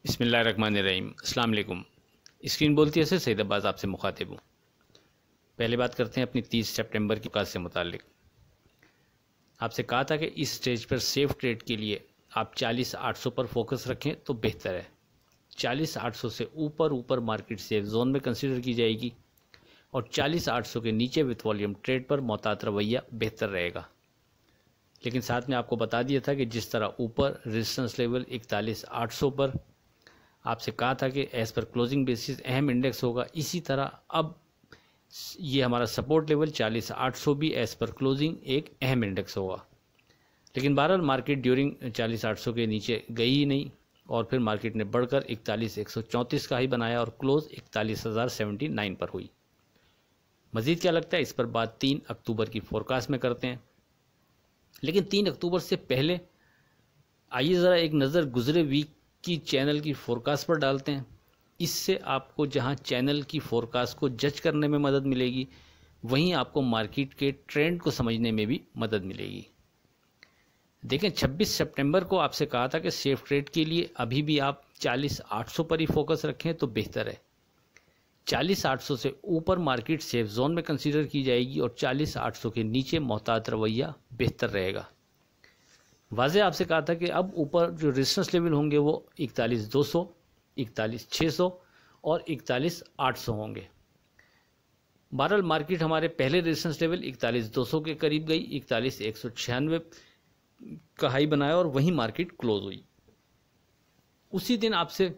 बिस्मिल्लाहिर्रहमानिर्रहीम। अस्सलाम वालेकुम। स्क्रीन बोलती है सईद अब्बास आपसे मुखातिब हूँ। पहले बात करते हैं अपनी 30 सितंबर की काज से मुतालिक। आपसे कहा था कि इस स्टेज पर सेफ ट्रेड के लिए आप 40,800 पर फोकस रखें तो बेहतर है। 40,800 से ऊपर मार्केट सेफ जोन में कंसीडर की जाएगी और 40,800 के नीचे विथ वॉल्यूम ट्रेड पर मोहतात रवैया बेहतर रहेगा। लेकिन साथ में आपको बता दिया था कि जिस तरह ऊपर रेजिस्टेंस लेवल 41,800 पर आपसे कहा था कि एज़ पर क्लोजिंग बेसिस अहम इंडेक्स होगा, इसी तरह अब ये हमारा सपोर्ट लेवल 40,800 भी एज़ पर क्लोजिंग एक अहम इंडेक्स होगा। लेकिन बहरहाल मार्केट ड्यूरिंग 40,800 के नीचे गई ही नहीं और फिर मार्केट ने बढ़कर 41,134 का हाई बनाया और क्लोज 41,079 पर हुई। मज़ीद क्या लगता है इस पर बात 3 अक्टूबर की फोरकास्ट में करते हैं। लेकिन 3 अक्टूबर से पहले आइए ज़रा एक नज़र गुजरे वीक की चैनल की फोरकास्ट पर डालते हैं। इससे आपको जहां चैनल की फोरकास्ट को जज करने में मदद मिलेगी, वहीं आपको मार्केट के ट्रेंड को समझने में भी मदद मिलेगी। देखें, 26 सितंबर को आपसे कहा था कि सेफ ट्रेड के लिए अभी भी आप 40,800 पर ही फोकस रखें तो बेहतर है। 40,800 से ऊपर मार्केट सेफ जोन में कंसीडर की जाएगी और 40,800 के नीचे मोहतात रवैया बेहतर रहेगा। वाज़े आपसे कहा था कि अब ऊपर जो रेजिस्टेंस लेवल होंगे वो 41,200, 41,600 और 41,800 होंगे। बहरहाल मार्केट हमारे पहले रेजिस्टेंस लेवल 41,200 के करीब गई, 41,196 का हाई बनाया और वहीं मार्केट क्लोज हुई। उसी दिन आपसे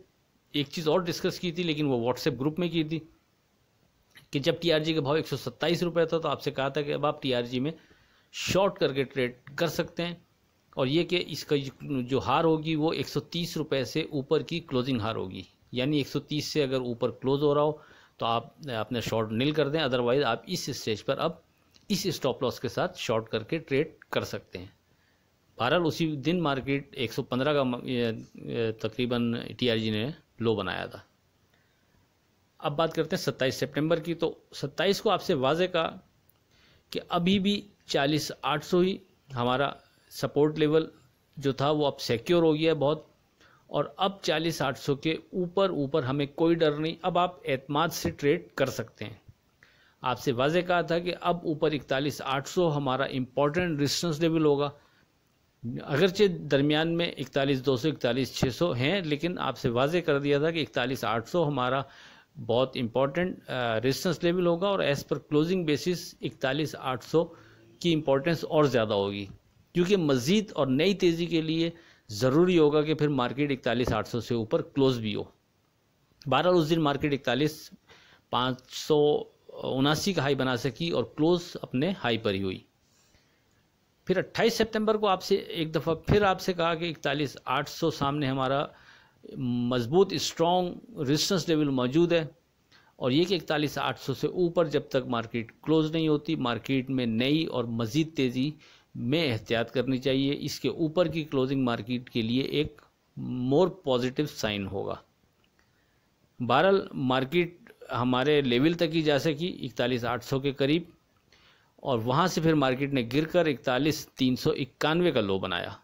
एक चीज़ और डिस्कस की थी, लेकिन वो व्हाट्सएप ग्रुप में की थी कि जब टीआरजी का भाव 127 रुपये था तो आपसे कहा था कि अब आप टीआरजी में शॉर्ट करके ट्रेड कर सकते हैं और ये कि इसका जो हार होगी वो 130 रुपये से ऊपर की क्लोजिंग हार होगी। यानी 130 से अगर ऊपर क्लोज हो रहा हो तो आप अपने शॉर्ट नील कर दें, अदरवाइज़ आप इस स्टेज पर अब इस स्टॉप लॉस के साथ शॉर्ट करके ट्रेड कर सकते हैं। बहरहाल उसी दिन मार्केट 115 का तकरीबन टीआरजी ने लो बनाया था। अब बात करते हैं 27 सितंबर की। तो 27 को आपसे वाज़े कहा कि अभी भी 40,800 ही हमारा सपोर्ट लेवल जो था वो अब सिक्योर हो गया है बहुत, और अब 40,800 के ऊपर हमें कोई डर नहीं, अब आप एतमाद से ट्रेड कर सकते हैं। आपसे वाज़े कहा था कि अब ऊपर 41,800 हमारा इम्पॉर्टेंट रेजिस्टेंस लेवल होगा, अगरचे दरमियान में 41,200 41,600 हैं, लेकिन आपसे वाज़े कर दिया था कि 41,800 हमारा बहुत इम्पॉर्टेंट रेजिस्टेंस लेवल होगा और एज़ पर क्लोजिंग बेसिस 41,800 की इम्पोर्टेंस और ज़्यादा होगी, क्योंकि मज़ीद और नई तेज़ी के लिए ज़रूरी होगा कि फिर मार्केट 41,800 से ऊपर क्लोज भी हो। बहरहाल उस दिन मार्केट 41,579 का हाई बना सकी और क्लोज अपने हाई पर ही हुई। फिर 28 सितंबर को आपसे एक दफ़ा फिर आपसे कहा कि 41,800 सामने हमारा मजबूत स्ट्रॉन्ग रेजिस्टेंस लेवल मौजूद है और ये कि 41,800 से ऊपर जब तक मार्केट क्लोज नहीं होती, मार्केट में नई और मज़ीद तेज़ी में एहतियात करनी चाहिए। इसके ऊपर की क्लोजिंग मार्केट के लिए एक मोर पॉजिटिव साइन होगा। बहरहाल मार्केट हमारे लेवल तक ही जा सकी 41,800 के करीब और वहाँ से फिर मार्केट ने गिरकर 41,391 का लो बनाया,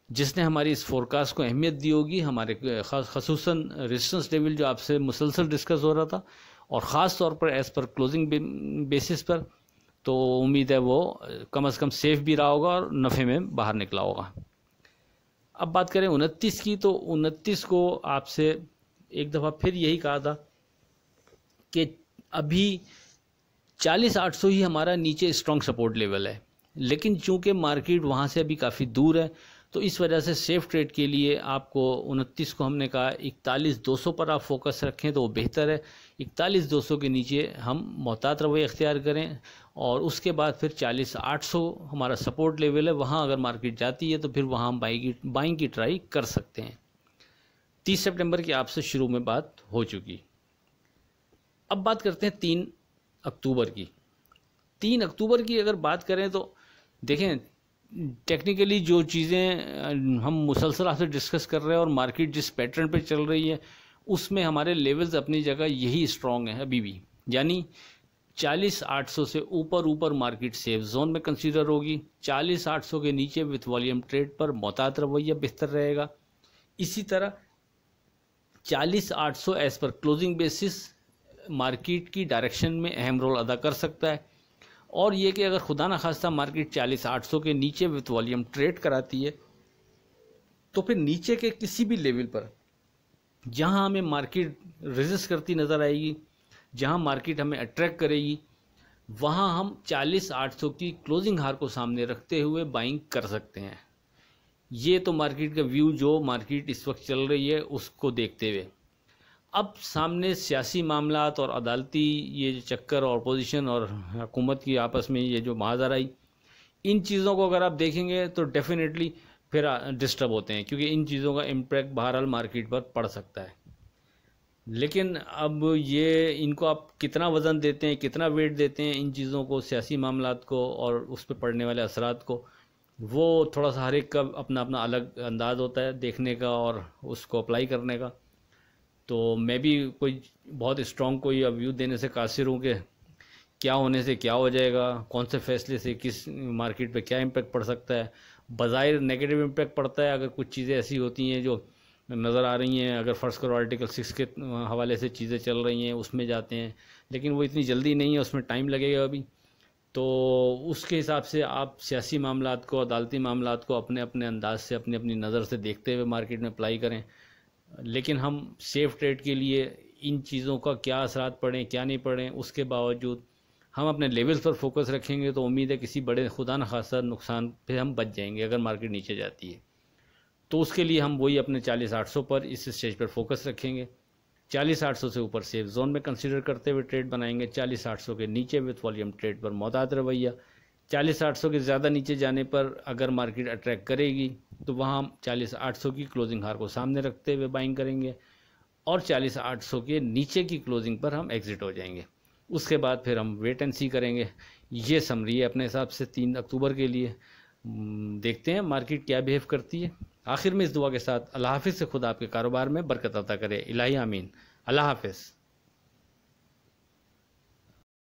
जिसने हमारी इस फोरकास्ट को अहमियत दी होगी। हमारे खसूसन रेजिस्टेंस लेवल जो आपसे मुसलसल डिस्कस हो रहा था और ख़ास तौर पर एज़ पर क्लोजिंग बेसिस पर, तो उम्मीद है वो कम से कम सेफ भी रहा होगा और नफ़े में बाहर निकला होगा। अब बात करें 29 की, तो 29 को आपसे एक दफ़ा फिर यही कहा था कि अभी 40,800 ही हमारा नीचे स्ट्रॉन्ग सपोर्ट लेवल है, लेकिन चूंकि मार्केट वहाँ से अभी काफ़ी दूर है तो इस वजह से सेफ ट्रेड के लिए आपको 29 को हमने कहा 41,200 पर आप फोकस रखें तो वो बेहतर है। 41,200 के नीचे हम मोहतात रवैया इख्तियार करें और उसके बाद फिर 40,800 हमारा सपोर्ट लेवल है, वहाँ अगर मार्केट जाती है तो फिर वहाँ हम बाइंग की ट्राई कर सकते हैं। 30 सितंबर की आपसे शुरू में बात हो चुकी। अब बात करते हैं 3 अक्टूबर की। 3 अक्टूबर की अगर बात करें तो देखें, टेक्निकली जो चीज़ें हम मुसलसल आपसे डिस्कस कर रहे हैं और मार्केट जिस पैटर्न पे चल रही है उसमें हमारे लेवल्स अपनी जगह यही स्ट्रॉन्ग है अभी भी। यानी 40,800 से ऊपर मार्केट सेफ जोन में कंसीडर होगी, 40,800 के नीचे विथ वॉल्यूम ट्रेड पर मोहतात रवैया बेहतर रहेगा। इसी तरह 40,800 as per closing basis market की डायरेक्शन में अहम रोल अदा कर सकता है। और ये कि अगर खुदा न खास्ता मार्केट 40,800 के नीचे विथ वॉल्यूम ट्रेड कराती है तो फिर नीचे के किसी भी लेवल पर जहां हमें मार्केट रेजिस्ट करती नज़र आएगी, जहां मार्केट हमें अट्रैक्ट करेगी, वहां हम 40,800 की क्लोजिंग हार को सामने रखते हुए बाइंग कर सकते हैं। ये तो मार्केट का व्यू जो मार्केट इस वक्त चल रही है उसको देखते हुए। अब सामने सियासी मामलात और अदालती ये जो चक्कर और अपोजिशन और हुकूमत की आपस में ये जो महाजराई, इन चीज़ों को अगर आप देखेंगे तो डेफिनेटली फिर डिस्टर्ब होते हैं, क्योंकि इन चीज़ों का इम्पैक्ट बहरहाल मार्केट पर पड़ सकता है। लेकिन अब ये इनको आप कितना वज़न देते हैं, कितना वेट देते हैं इन चीज़ों को, सियासी मामलात को और उस पर पड़ने वाले असरात को, वो थोड़ा सा हर एक का अपना अपना अलग अंदाज़ होता है देखने का और उसको अप्लाई करने का। तो मैं भी कोई बहुत स्ट्रॉन्ग कोई व्यू देने से कासिर हूँ कि क्या होने से क्या हो जाएगा, कौन से फैसले से किस मार्केट पे क्या इम्पैक्ट पड़ सकता है। बज़ाहिर नेगेटिव इम्पैक्ट पड़ता है अगर कुछ चीज़ें ऐसी होती हैं जो नज़र आ रही हैं, अगर फ़र्ज़ करो आर्टिकल 6 के हवाले से चीज़ें चल रही हैं उसमें जाते हैं, लेकिन वो इतनी जल्दी नहीं है, उसमें टाइम लगेगा अभी। तो उसके हिसाब से आप सियासी मामलात को, अदालती मामलात को अपने अपने अंदाज से, अपनी अपनी नज़र से देखते हुए मार्केट में अप्लाई करें। लेकिन हम सेफ़ ट्रेड के लिए इन चीज़ों का क्या असरात पड़ें क्या नहीं पड़ें, उसके बावजूद हम अपने लेवल्स पर फोकस रखेंगे तो उम्मीद है किसी बड़े खुदा न खासा नुकसान पे हम बच जाएंगे अगर मार्केट नीचे जाती है। तो उसके लिए हम वही अपने 40,800 पर इस स्टेज पर फोकस रखेंगे। 40,800 से ऊपर सेफ जोन में कंसीडर करते हुए ट्रेड बनाएंगे। 40,800 के नीचे विथ वॉल्यूम ट्रेड पर मोहतात रवैया। 40,800 के ज़्यादा नीचे जाने पर अगर मार्केट अट्रैक्ट करेगी तो वहाँ हम 40,800 की क्लोजिंग हार को सामने रखते हुए बाइंग करेंगे और 40,800 के नीचे की क्लोजिंग पर हम एग्जिट हो जाएंगे। उसके बाद फिर हम वेट एंड सी करेंगे। ये समरी है अपने हिसाब से 3 अक्टूबर के लिए। देखते हैं मार्केट क्या बिहेव करती है। आखिर में इस दुआ के साथ अल्लाह हाफिज़ से खुदा आपके कारोबार में बरकत अता करे। इलाही आमीन। अल्लाह हाफिज़।